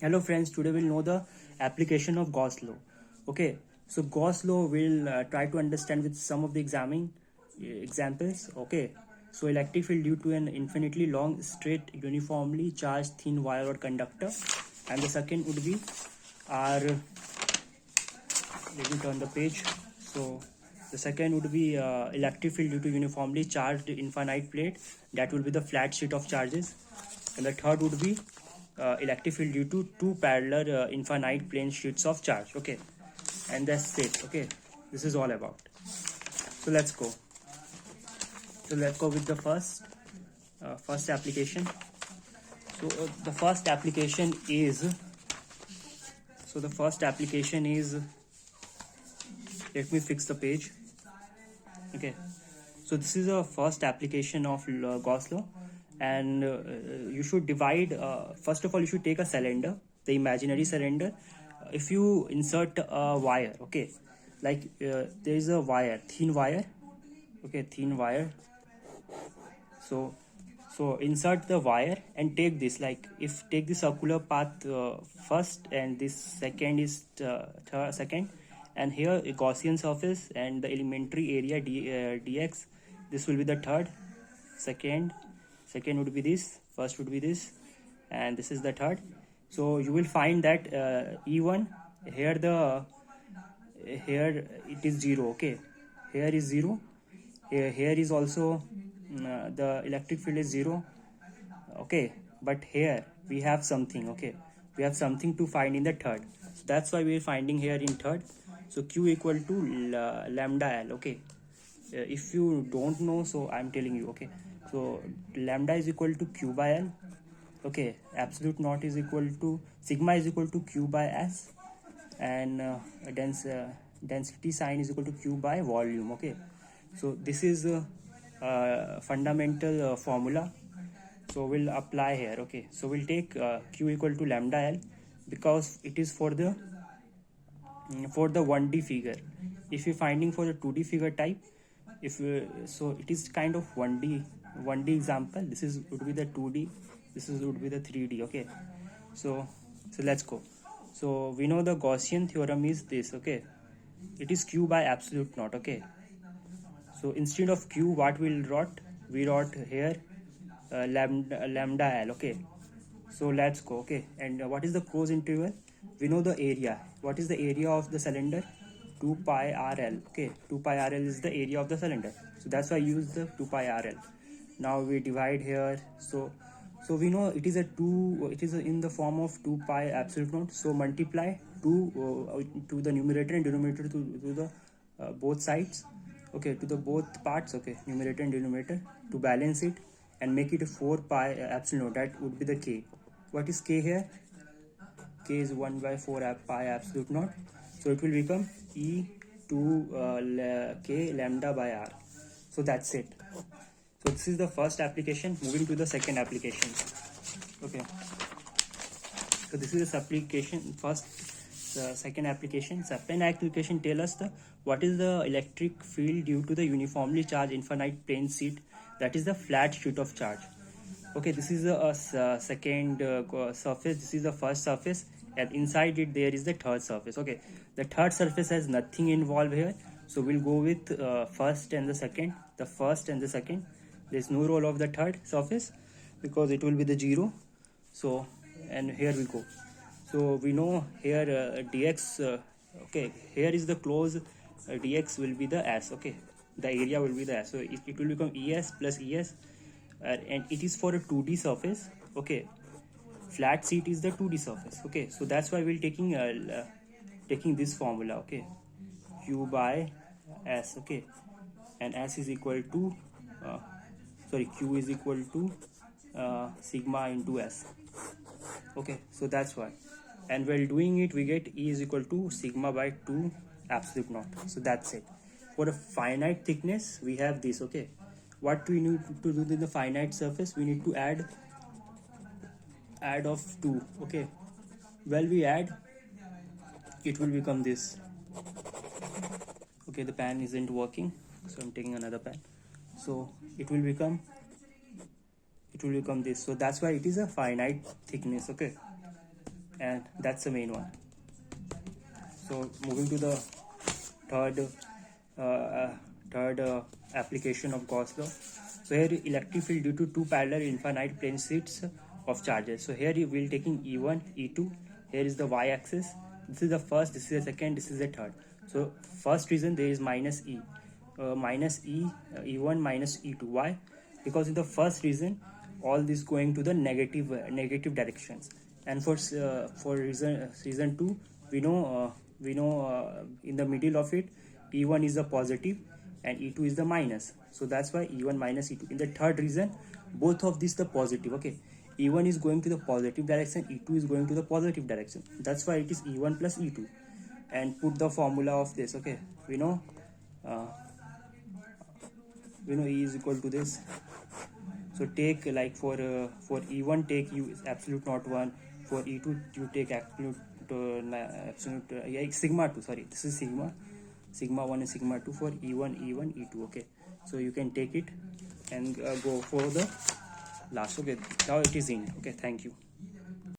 Hello friends, today we'll know the application of Gauss law. Okay, so Gauss law will try to understand with some of the examples. Okay, so electric field due to an infinitely long, straight, uniformly charged thin wire or conductor, and the second would be our. Let me turn the page. So the second would be electric field due to uniformly charged infinite plate. That will be the flat sheet of charges, and the third would be electric field due to two parallel infinite plane sheets of charge. Okay, and that's it. Okay, this is all about. So let's go. So let's go with the first application. So the first application is. So the first application is. Let me fix the page. Okay, so this is a first application of Gauss law, and you should divide. First of all, you should take a cylinder, the imaginary cylinder. If you insert a wire, okay, like there is a wire, thin wire, okay, thin wire. So insert the wire and take this. Like if take the circular path first, and this second is second, and here a Gaussian surface and the elementary area dx. This will be the third. Second would be this. First would be this, and this is the third. So you will find that E1 here here it is 0. Okay, here is 0. Here is also the electric field is 0. Okay, but here we have something. Okay, we have something to find in the third. So that's why we are finding here in third. So Q equal to lambda L. Okay, if you don't know, so I'm telling you. Okay, so lambda is equal to Q by L. Okay, absolute naught is equal to sigma is equal to Q by S, and density sign is equal to Q by volume. Okay, so this is fundamental formula. So we'll apply here. Okay, so we'll take Q equal to lambda L, because it is for the 1D figure. If you're finding for the 2D figure type, so it is kind of 1D example. This is would be the 2D, this is would be the 3D. Okay, so let's go. So we know the Gaussian theorem is this. Okay, it is Q by absolute naught. Okay, so instead of Q, what we wrote here lambda L. Okay, so let's go. Okay, and what is the closed interval? We know the area. What is the area of the cylinder? 2 pi RL. Okay, 2 pi RL is the area of the cylinder, so that's why I use the 2 pi RL. Now we divide here. So we know it is in the form of 2 pi absolute naught. So multiply 2 to the numerator and denominator to the both sides. Okay, to the both parts. Okay, numerator and denominator, to balance it and make it a 4 pi absolute naught. That would be the K. What is K here? K is 1 by 4 pi absolute naught. So it will become E to K lambda by R. So that's it. So this is the first application. Moving to the second application. Okay, so this is the application first. The second application. Second application tell us what is the electric field due to the uniformly charged infinite plane sheet, that is the flat sheet of charge. Okay, this is a second surface. This is the first surface, and inside it there is the third surface. Okay, the third surface has nothing involved here, so we'll go with first and the second. The first and the second. There's no role of the third surface because it will be the 0. So, and here we go. So we know here dx. Okay, here is the close. Dx will be the S. Okay, the area will be the S. So it will become ES plus ES, and it is for a 2D surface. Okay, flat sheet is the 2D surface. Okay, so that's why we're taking this formula. Okay, Q by S. Okay, and S is equal to Q is equal to sigma into S. Okay, so that's why, and while doing it we get E is equal to sigma by 2 absolute naught. So that's it. For a finite thickness we have this. Okay, what we need to do in the finite surface, we need to add of 2. Okay, well, we add, it will become this. Okay, the pen isn't working, so I'm taking another pen. So it will become this. So that's why it is a finite thickness. Okay, and that's the main one. So moving to the third uh, uh, application of Gauss law. So here electric field due to two parallel infinite plane sheets of charges. So here you will taking E1, E2. Here is the y-axis. This is the first. This is the second. This is the third. So first reason there is minus E, E1 minus E2. Why? Because in the first reason all this going to the negative directions, and for reason 2 we know in the middle of it E1 is the positive and E2 is the minus, so that's why E1 minus E2. In the third reason both of these the positive, okay, E1 is going to the positive direction, E2 is going to the positive direction, that's why it is E1 plus E2. And put the formula of this, okay, we know uh, E is equal to this. So take like for E1 take U is absolute not 1, for E2 you take absolute sigma 2, sorry, this is sigma 1 and sigma 2 for E1 E2, okay. So you can take it and go for the last. Okay, now it is in. Okay, thank you.